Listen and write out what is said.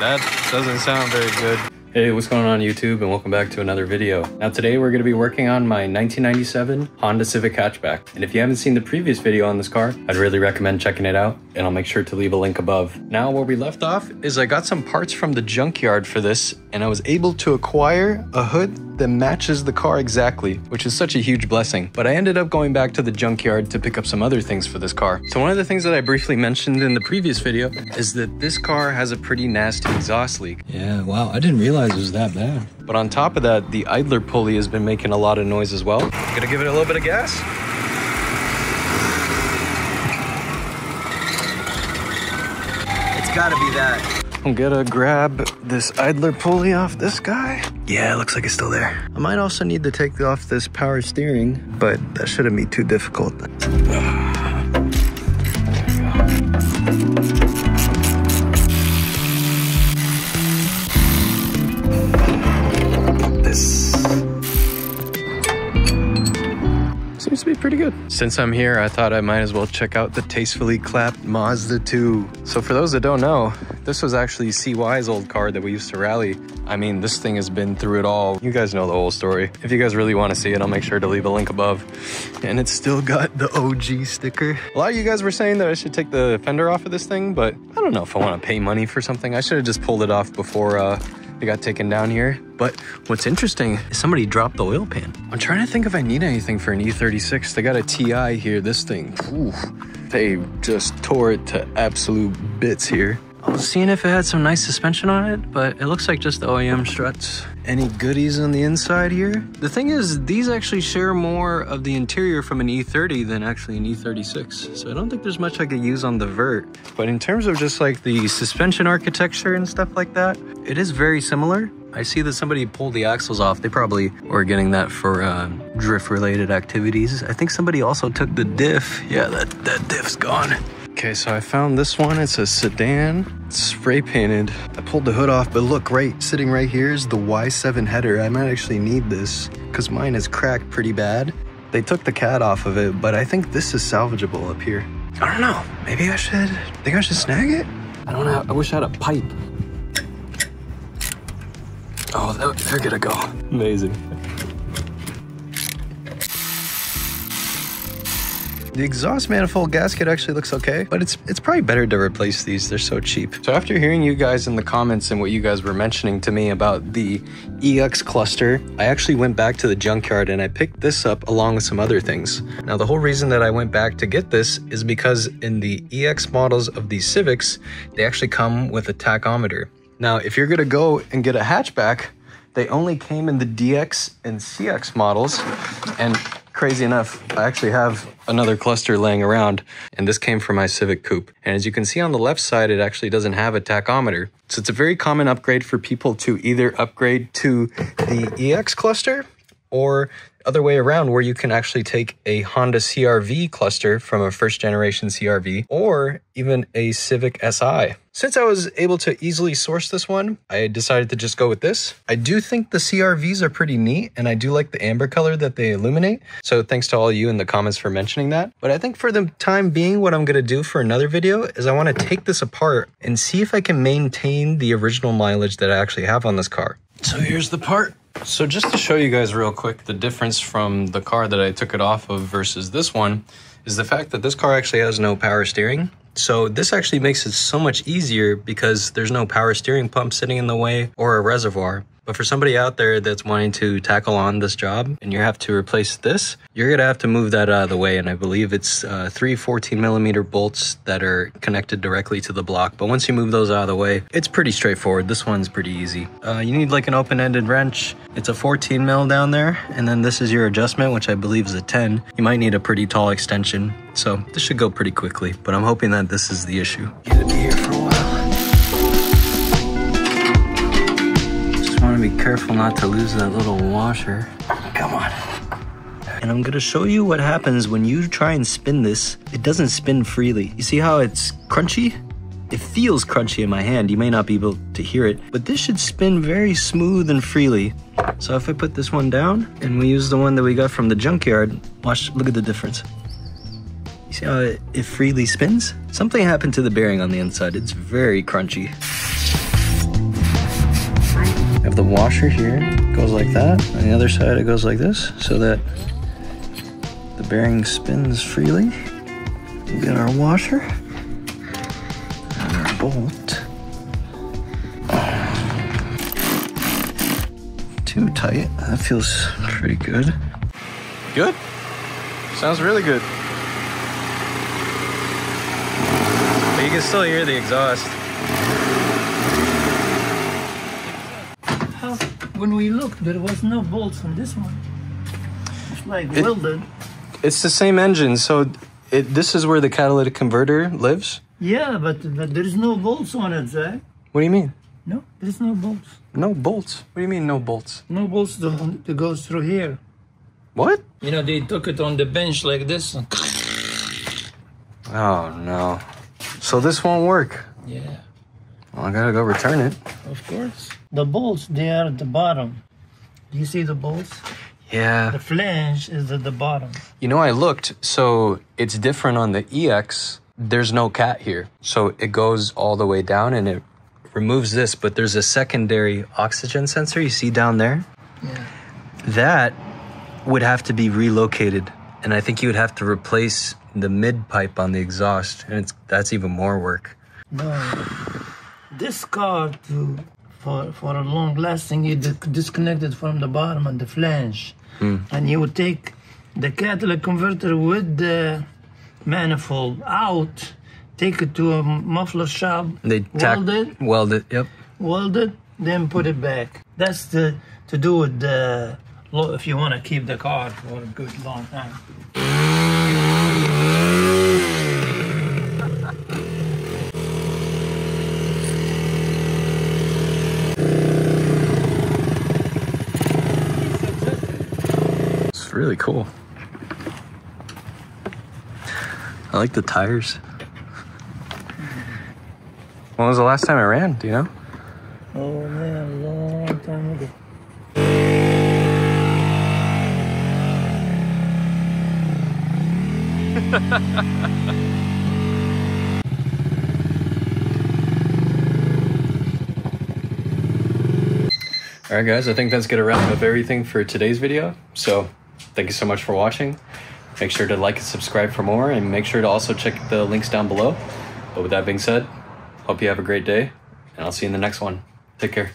That doesn't sound very good. Hey, what's going on YouTube, and welcome back to another video. Now today we're going to be working on my 1997 Honda Civic Hatchback. And if you haven't seen the previous video on this car, I'd really recommend checking it out, and I'll make sure to leave a link above. Now where we left off is I got some parts from the junkyard for this, and I was able to acquire a hood that matches the car exactly, which is such a huge blessing. But I ended up going back to the junkyard to pick up some other things for this car. So one of the things that I briefly mentioned in the previous video is that this car has a pretty nasty exhaust leak. Yeah, wow, I didn't realize it was that bad. But on top of that, the idler pulley has been making a lot of noise as well. Gonna give it a little bit of gas. It's gotta be that. I'm gonna grab this idler pulley off this guy. Yeah, it looks like it's still there. I might also need to take off this power steering, but that shouldn't be too difficult. Seems to be pretty good. Since I'm here, I thought I might as well check out the tastefully clapped Mazda 2. So for those that don't know, this was actually CY's old car that we used to rally. I mean, this thing has been through it all. You guys know the whole story. If you guys really want to see it, I'll make sure to leave a link above. And it's still got the OG sticker. A lot of you guys were saying that I should take the fender off of this thing, but I don't know if I want to pay money for something. I should have just pulled it off before it got taken down here. But what's interesting is somebody dropped the oil pan. I'm trying to think if I need anything for an E36. They got a TI here. This thing, oof, they just tore it to absolute bits here. I was seeing if it had some nice suspension on it, but it looks like just the OEM struts. Any goodies on the inside here? The thing is, these actually share more of the interior from an E30 than actually an E36. So I don't think there's much I could use on the vert. But in terms of just like the suspension architecture and stuff like that, it is very similar. I see that somebody pulled the axles off. They probably were getting that for drift related activities. I think somebody also took the diff. Yeah, that diff's gone. Okay, so I found this one. It's a sedan. It's spray painted. I pulled the hood off, but look, sitting right here is the Y7 header. I might actually need this because mine is cracked pretty bad. They took the cat off of it, but I think this is salvageable up here. I don't know. Maybe I should snag it? I don't know. I wish I had a pipe. Oh, they're gonna go. Amazing. The exhaust manifold gasket actually looks okay, but it's probably better to replace these. They're so cheap. So after hearing you guys in the comments and what you guys were mentioning to me about the EX cluster, I actually went back to the junkyard and I picked this up along with some other things. Now, the whole reason that I went back to get this is because in the EX models of these Civics, they actually come with a tachometer. Now, if you're gonna go and get a hatchback, they only came in the DX and CX models, and crazy enough, I actually have another cluster laying around, and this came from my Civic Coupe. And as you can see on the left side, it actually doesn't have a tachometer. So it's a very common upgrade for people to either upgrade to the EX cluster or other way around, where you can actually take a Honda CR-V cluster from a first generation CR-V or even a Civic Si. Since I was able to easily source this one, I decided to just go with this. I do think the CR-Vs are pretty neat, and I do like the amber color that they illuminate. So thanks to all of you in the comments for mentioning that. But I think for the time being, what I'm gonna do for another video is I wanna take this apart and see if I can maintain the original mileage that I actually have on this car. So here's the part. So just to show you guys real quick, the difference from the car that I took it off of versus this one is the fact that this car actually has no power steering. So this actually makes it so much easier because there's no power steering pump sitting in the way or a reservoir. But for somebody out there that's wanting to tackle on this job and you have to replace this, you're gonna have to move that out of the way. And I believe it's 3 14mm bolts that are connected directly to the block. But once you move those out of the way, it's pretty straightforward. This one's pretty easy. You need like an open-ended wrench. It's a 14mm down there. And then this is your adjustment, which I believe is a 10. You might need a pretty tall extension. So this should go pretty quickly, but I'm hoping that this is the issue. Gonna be here for a while. Want to be careful not to lose that little washer. Come on. And I'm gonna show you what happens when you try and spin this. It doesn't spin freely. You see how it's crunchy? It feels crunchy in my hand. You may not be able to hear it, but this should spin very smooth and freely. So if I put this one down and we use the one that we got from the junkyard, watch, look at the difference. You see how it freely spins? Something happened to the bearing on the inside. It's very crunchy. We have the washer here, goes like that. On the other side, it goes like this, so that the bearing spins freely. We get our washer and our bolt. Too tight. That feels pretty good. Good? Sounds really good. But you can still hear the exhaust. When we looked, there was no bolts on this one. It's like welded. It's the same engine, so this is where the catalytic converter lives? Yeah, but there's no bolts on it, Zach. What do you mean? No, there's no bolts. No bolts? What do you mean no bolts? No bolts that goes through here. What? You know, they took it on the bench like this. Oh, no. So this won't work? Yeah. Well, I gotta go return it. Of course. The bolts, they are at the bottom. Do you see the bolts? Yeah. The flange is at the bottom. You know, I looked, so it's different on the EX. There's no cat here. So it goes all the way down and it removes this, but there's a secondary oxygen sensor you see down there. Yeah. That would have to be relocated. And I think you would have to replace the mid pipe on the exhaust. And that's even more work. No. This car, for a long lasting, you disconnect it from the bottom and the flange. And you would take the catalytic converter with the manifold out, take it to a muffler shop, weld it, yep. Weld it, then put it back. That's to do with the, if you want to keep the car for a good long time. It's really cool. I like the tires. When was the last time it ran? Do you know? Oh man, a long time ago. All right, guys, I think that's gonna wrap up everything for today's video. So thank you so much for watching. Make sure to like and subscribe for more, and make sure to also check the links down below. But with that being said, hope you have a great day, and I'll see you in the next one. Take care.